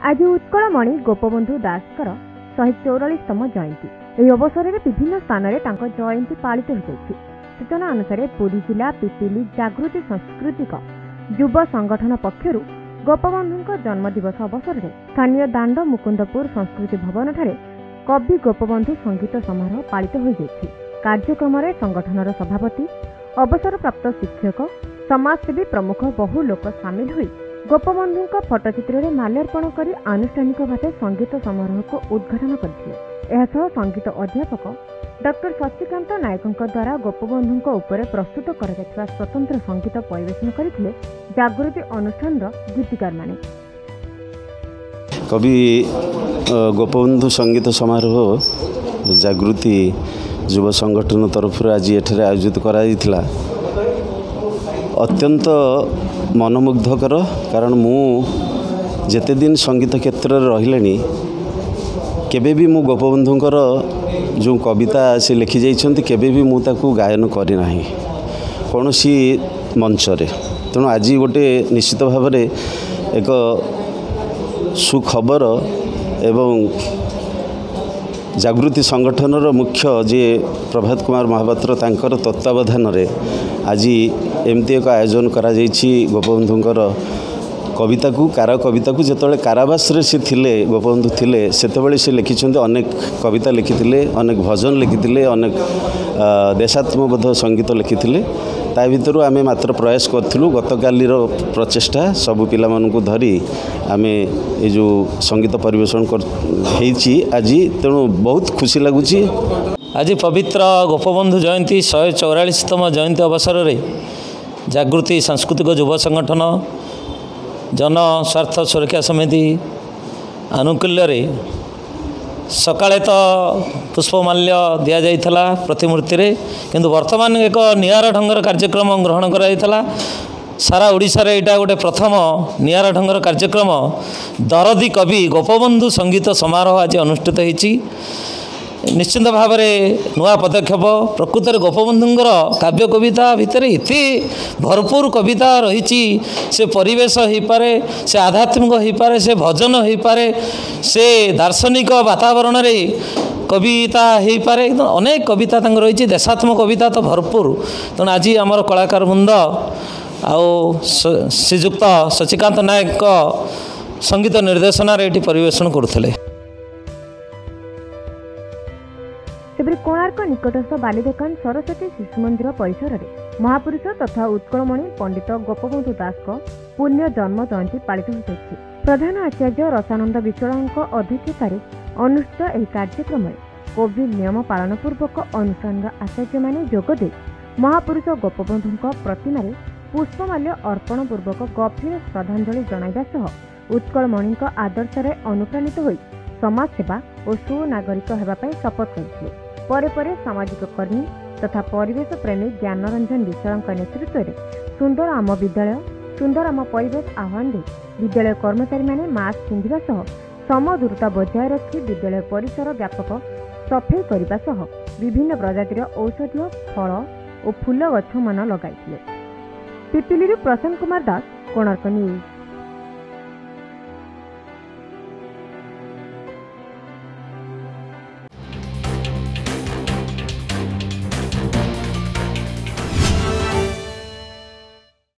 आज उत्कलमणि गोपबंधु दासकर 144तम जयंती। यह अवसर में विभिन्न स्थान में जयंती पालित हो। सूचना अनुसार पुरी जिला पिपिली जागृति सांस्कृतिक युव संगठन पक्षर गोपबंधु जन्मदिवस अवसर में स्थानीय दांड मुकुंदपुर संस्कृति भवन ठारे कवि गोपबंधु संगीत समारोह पालित हो। कार्यक्रम में संगठनर सभापति, अवसरप्राप्त शिक्षक, समाजसेवी प्रमुख बहु लोक सामिल हुई गोपबंधु फटोचित्र में माल्यार्पण कर आनुष्ठानिक भाव संगीत समारोह को उद्घाटन करथिले। संगीत अध्यापक डॉक्टर शशिकांत नायकों द्वारा गोपबंधु उपर प्रस्तुत करा स्वतंत्र संगीत परिवेशन करथिले जागृति अनुष्ठान गीतिकार माने। कवि गोपबंधु संगीत समारोह जागृति युव संगठन तरफ आज एठारे आयोजित कराइथिला। अत्यंत मनमुग्धकर, कारण मु जेते दिन संगीत क्षेत्र में रहिले केबे भी मु गोपबंधुंकर जो कविता से लिखि जाइछन्ति केबे भी मु ताकू गायन करि नाही कोनोसी मंच रे। तेणु आज गोटे निश्चित भाव में एक सुखबर एवं जागृति संगठनर मुख्य जे प्रभात कुमार महापात्र तांकर तत्वावधान रे आज एमती एक आयोजन करा जाइछि। गोपबंधुंकर कविता को कविता को जिते कारावास रे से थिले गोपबंधु थिले सेतेबेले से लिखिछन्ते अनेक कविता लिखिथिले, अनेक भजन लिखिथिले, अनेक देशात्मबोध संगीत लिखिथिले। ता भितर आमे मात्र प्रयास करथिलु गतकालीर प्रचेष्टा सबु पिला मानकु धरी आमे ए जो संगीत परिवेशन हेछि आज। तेणु बहुत खुशी लागुछि। आज पवित्र गोपबंधु जयंती 144तम जयंती अवसर में जागृति सांस्कृतिक युव संगठन जन स्वार्थ सुरक्षा समिति आनुकूल्य सकाळे तो पुष्पमाल्य दि जाइथला प्रतिमूर्ति रे, किंतु वर्तमान एक नियारा ढंगर कार्यक्रम ग्रहण कराइथला। सारा ओडिशा रे एटा गोटे प्रथम नियारा ढंगर कार्यक्रम दरदी कवि गोपबंधु संगीत समारोह आज अनुष्ठित होइछि। निश्चिंत भाव में नुआ पदक्षेप। प्रकृत में गोपबंधुंकर काव्य कविता भितर इति भरपूर कविता रही। से परिवेश हो पारे, से आध्यात्मिक हो पारे, से भजन हो पारे, से दार्शनिक वातावरण रे कविता हो पारे। अनेक कविता रही। देशात्मक कविता तो भरपूर। तेणु आज आमर कलाकार वृंद आउ श्रीजुक्त शशिकांत नायक संगीत निर्देशना रे परिवेशन करथिले। तेबे कोणार्क निकटस्थ बालीदेकान सरस्वती शिशु मंदिर परिसर में महापुरुष तथा उत्कलमणि पंडित गोपबंधु दास को पुण्य जन्म जयंती पालित हो। प्रधान आचार्य रसानंद विश्वलांक अध्यक्षतार अनुष्ठित यह कार्यक्रम में कोविड नियम पालन पूर्वक अनुष्ठान आचार्य माने जोगदे महापुरुष गोपबंधु प्रतिमा पुष्पमाल्य अर्पण पूर्वक गभीर श्रद्धांजलि जणाइबा सह उत्कलमणि आदर्श अनुप्राणित हो समाज सेवा और सुनागरिक होगापी शपथ करथिले। परे सामाजिक कर्मी तथा परिवेश प्रेमी ज्ञानरंजन विश्वलांक नेतृत्व में सुंदर आम विद्यालय सुंदर आम परिवेश आह्वान दे विद्यालय कर्मचारी माने मास्क पिंधिबा सह समदूरता बजाय रखी विद्यालय परिसर व्यापक सफाई करने सह विभिन्न प्रजातिर औषधीय फल और फूल गछ मान लगाइथिले। पिपिली प्रशांत कुमार दास, कोणार्क न्यूज।